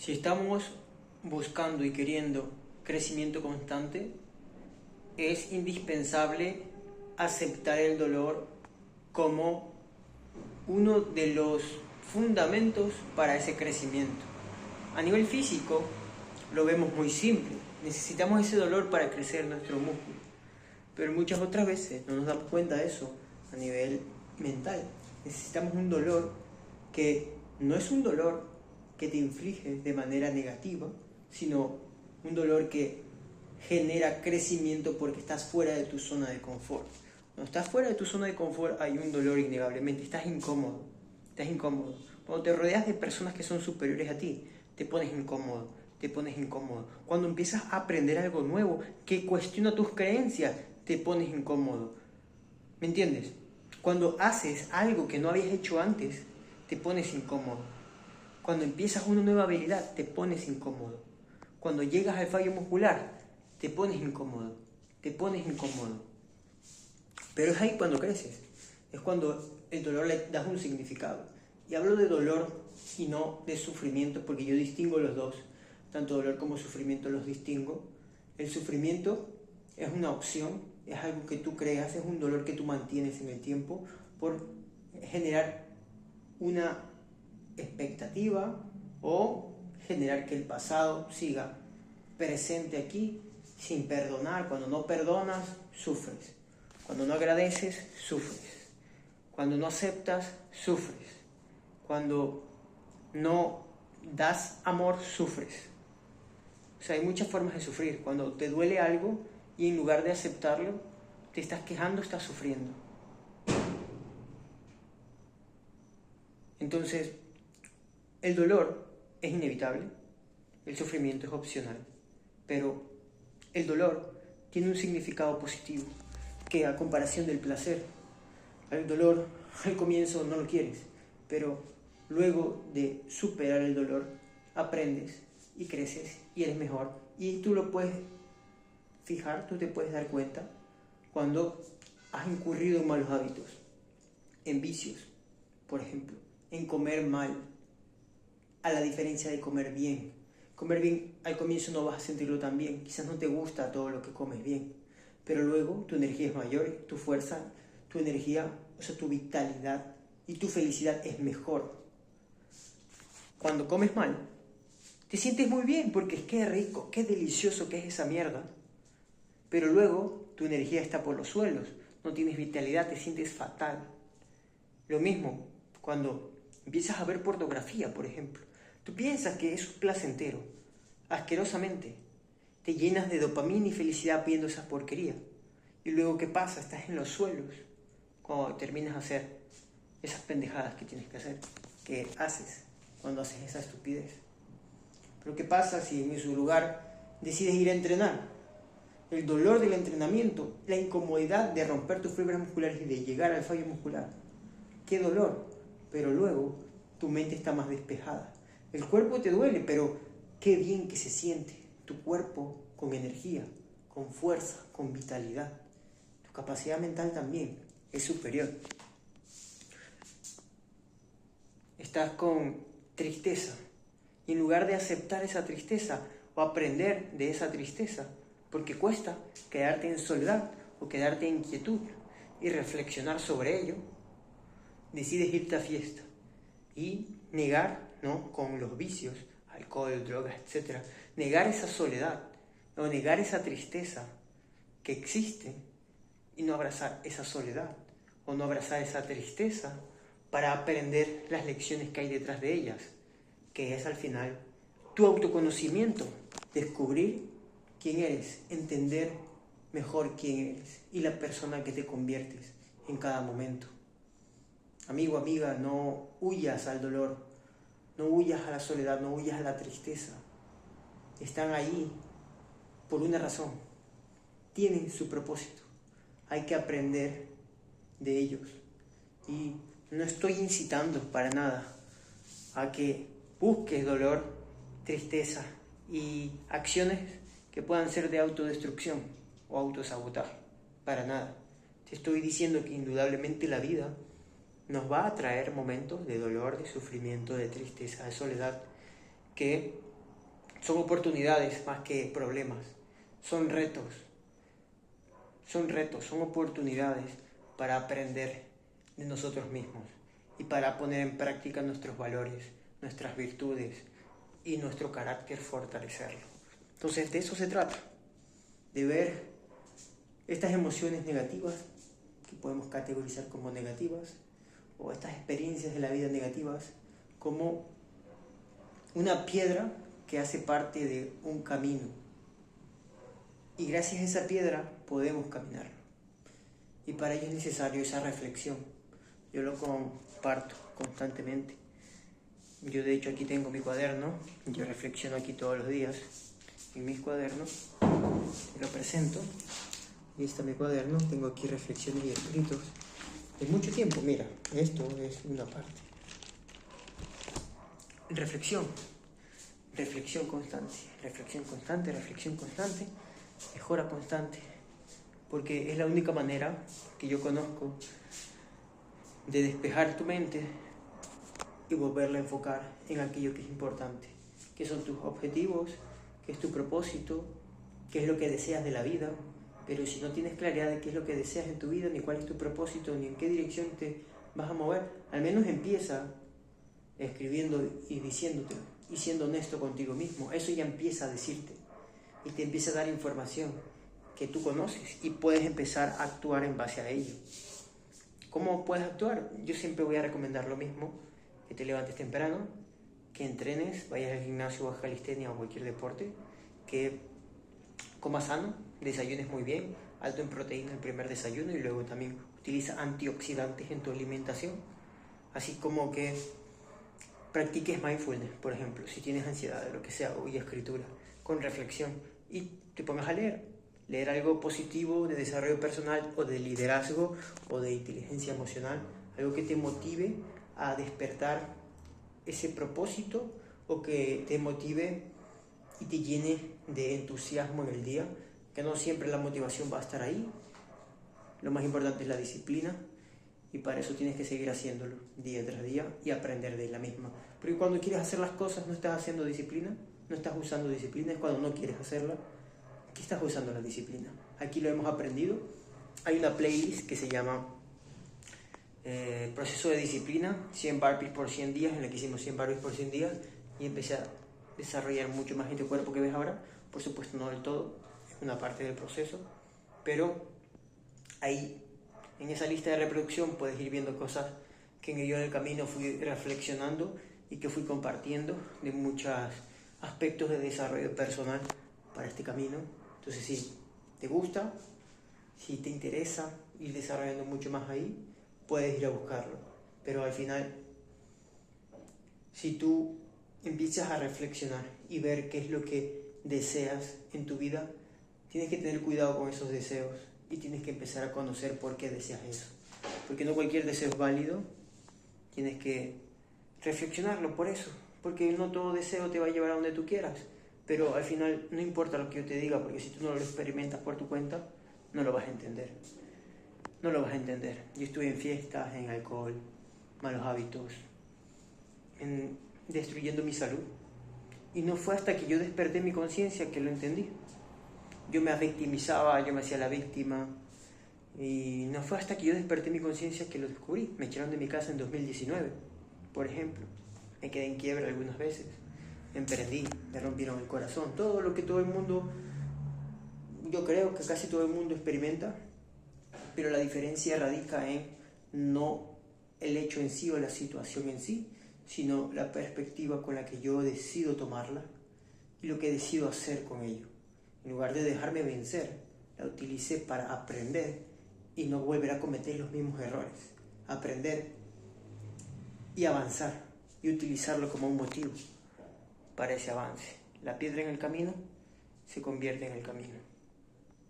Si estamos buscando y queriendo crecimiento constante, es indispensable aceptar el dolor como uno de los fundamentos para ese crecimiento. A nivel físico, lo vemos muy simple. Necesitamos ese dolor para crecer nuestro músculo. Pero muchas otras veces no nos damos cuenta de eso a nivel mental. Necesitamos un dolor que no es un dolor que te inflige de manera negativa, sino un dolor que genera crecimiento porque estás fuera de tu zona de confort. Cuando estás fuera de tu zona de confort hay un dolor innegablemente, estás incómodo. Cuando te rodeas de personas que son superiores a ti, te pones incómodo. Cuando empiezas a aprender algo nuevo que cuestiona tus creencias, te pones incómodo. ¿Me entiendes? Cuando haces algo que no habías hecho antes, te pones incómodo. Cuando empiezas una nueva habilidad, te pones incómodo. Cuando llegas al fallo muscular, te pones incómodo. Pero es ahí cuando creces. Es cuando el dolor le das un significado. Y hablo de dolor y no de sufrimiento, porque yo distingo los dos. Tanto dolor como sufrimiento los distingo. El sufrimiento es una opción, es algo que tú creas, es un dolor que tú mantienes en el tiempo por generar una expectativa o generar que el pasado siga presente aquí sin perdonar. Cuando no perdonas, sufres. Cuando no agradeces, sufres. Cuando no aceptas, sufres. Cuando no das amor, sufres. O sea, hay muchas formas de sufrir. Cuando te duele algo y en lugar de aceptarlo, te estás quejando, estás sufriendo. Entonces, el dolor es inevitable, el sufrimiento es opcional, pero el dolor tiene un significado positivo, que a comparación del placer, el dolor al comienzo no lo quieres, pero luego de superar el dolor, aprendes y creces y eres mejor. Y tú lo puedes fijar, tú te puedes dar cuenta cuando has incurrido en malos hábitos, en vicios, por ejemplo, en comer mal, a la diferencia de comer bien. Comer bien al comienzo no vas a sentirlo tan bien, quizás no te gusta todo lo que comes bien, pero luego tu energía es mayor, tu fuerza, tu energía, o sea, tu vitalidad y tu felicidad es mejor. Cuando comes mal, te sientes muy bien porque es que rico, qué delicioso que es esa mierda, pero luego tu energía está por los suelos, no tienes vitalidad, te sientes fatal. Lo mismo cuando empiezas a ver pornografía, por ejemplo. Tú piensas que es placentero, asquerosamente. Te llenas de dopamina y felicidad viendo esa porquería. Y luego, ¿qué pasa? Estás en los suelos cuando terminas de hacer esas pendejadas que tienes que hacer, que haces cuando haces esa estupidez. Pero ¿qué pasa si en su lugar decides ir a entrenar? El dolor del entrenamiento, la incomodidad de romper tus fibras musculares y de llegar al fallo muscular. ¡Qué dolor! Pero luego tu mente está más despejada. El cuerpo te duele, pero qué bien que se siente. Tu cuerpo con energía, con fuerza, con vitalidad. Tu capacidad mental también es superior. Estás con tristeza y en lugar de aceptar esa tristeza o aprender de esa tristeza, porque cuesta quedarte en soledad o quedarte en quietud y reflexionar sobre ello, decides irte a fiesta y negar, ¿no?, con los vicios, alcohol, drogas, etc., negar esa soledad o negar esa tristeza que existe y no abrazar esa soledad o no abrazar esa tristeza para aprender las lecciones que hay detrás de ellas, que es al final tu autoconocimiento, descubrir quién eres, entender mejor quién eres y la persona que te conviertes en cada momento. Amigo, amiga, no huyas al dolor, no huyas a la soledad, no huyas a la tristeza. Están ahí por una razón, tienen su propósito, hay que aprender de ellos. Y no estoy incitando para nada a que busques dolor, tristeza y acciones que puedan ser de autodestrucción o autosabotaje, para nada. Te estoy diciendo que indudablemente la vida nos va a traer momentos de dolor, de sufrimiento, de tristeza, de soledad, que son oportunidades más que problemas, son retos, son oportunidades para aprender de nosotros mismos y para poner en práctica nuestros valores, nuestras virtudes y nuestro carácter, fortalecerlo. Entonces de eso se trata, de ver estas emociones negativas que podemos categorizar como negativas o estas experiencias de la vida negativas como una piedra que hace parte de un camino y gracias a esa piedra podemos caminar y para ello es necesario esa reflexión. Yo lo comparto constantemente. Yo de hecho aquí tengo mi cuaderno, yo reflexiono aquí todos los días en mis cuadernos, lo presento. Y está mi cuaderno, tengo aquí reflexiones y escritos de mucho tiempo. Mira, esto es una parte. Reflexión constante, mejora constante, porque es la única manera que yo conozco de despejar tu mente y volverla a enfocar en aquello que es importante, que son tus objetivos, que es tu propósito, qué es lo que deseas de la vida. Pero si no tienes claridad de qué es lo que deseas en tu vida, ni cuál es tu propósito, ni en qué dirección te vas a mover, al menos empieza escribiendo y diciéndote, y siendo honesto contigo mismo. Eso ya empieza a decirte, y te empieza a dar información que tú conoces, y puedes empezar a actuar en base a ello. ¿Cómo puedes actuar? Yo siempre voy a recomendar lo mismo, que te levantes temprano, que entrenes, vayas al gimnasio o a calistenia o cualquier deporte, que comas sano, desayunes muy bien, alto en proteína el primer desayuno y luego también utiliza antioxidantes en tu alimentación, así como que practiques mindfulness, por ejemplo, si tienes ansiedad de lo que sea, o escritura, con reflexión, y te pongas a leer algo positivo de desarrollo personal o de liderazgo o de inteligencia emocional, algo que te motive a despertar ese propósito o que te motive y te llene de entusiasmo en el día, que no siempre la motivación va a estar ahí. Lo más importante es la disciplina y para eso tienes que seguir haciéndolo día tras día y aprender de la misma. Porque cuando quieres hacer las cosas no estás haciendo disciplina, no estás usando disciplina, es cuando no quieres hacerla que estás usando la disciplina. Aquí lo hemos aprendido. Hay una playlist que se llama Proceso de Disciplina, 100 burpees por 100 días, en la que hicimos 100 burpees por 100 días y empecé a desarrollar mucho más este cuerpo que ves ahora. Por supuesto no del todo, es una parte del proceso, pero ahí en esa lista de reproducción puedes ir viendo cosas que yo en el camino fui reflexionando y que fui compartiendo de muchos aspectos de desarrollo personal para este camino. Entonces si te gusta, si te interesa ir desarrollando mucho más ahí, puedes ir a buscarlo. Pero al final, si tú empiezas a reflexionar y ver qué es lo que deseas en tu vida, tienes que tener cuidado con esos deseos y tienes que empezar a conocer por qué deseas eso. Porque no cualquier deseo es válido, tienes que reflexionarlo por eso, porque no todo deseo te va a llevar a donde tú quieras, pero al final no importa lo que yo te diga, porque si tú no lo experimentas por tu cuenta, no lo vas a entender. No lo vas a entender. Yo estuve en fiestas, en alcohol, malos hábitos, destruyendo mi salud. Y no fue hasta que yo desperté mi conciencia que lo entendí. Yo me victimizaba, yo me hacía la víctima. Y no fue hasta que yo desperté mi conciencia que lo descubrí. Me echaron de mi casa en 2019, por ejemplo. Me quedé en quiebra algunas veces. Me emprendí, me rompieron el corazón. Todo lo que todo el mundo, yo creo que casi todo el mundo experimenta. Pero la diferencia radica en no el hecho en sí o la situación en sí, sino la perspectiva con la que yo decido tomarla y lo que decido hacer con ello. En lugar de dejarme vencer, la utilicé para aprender y no volver a cometer los mismos errores. Aprender y avanzar y utilizarlo como un motivo para ese avance. La piedra en el camino se convierte en el camino.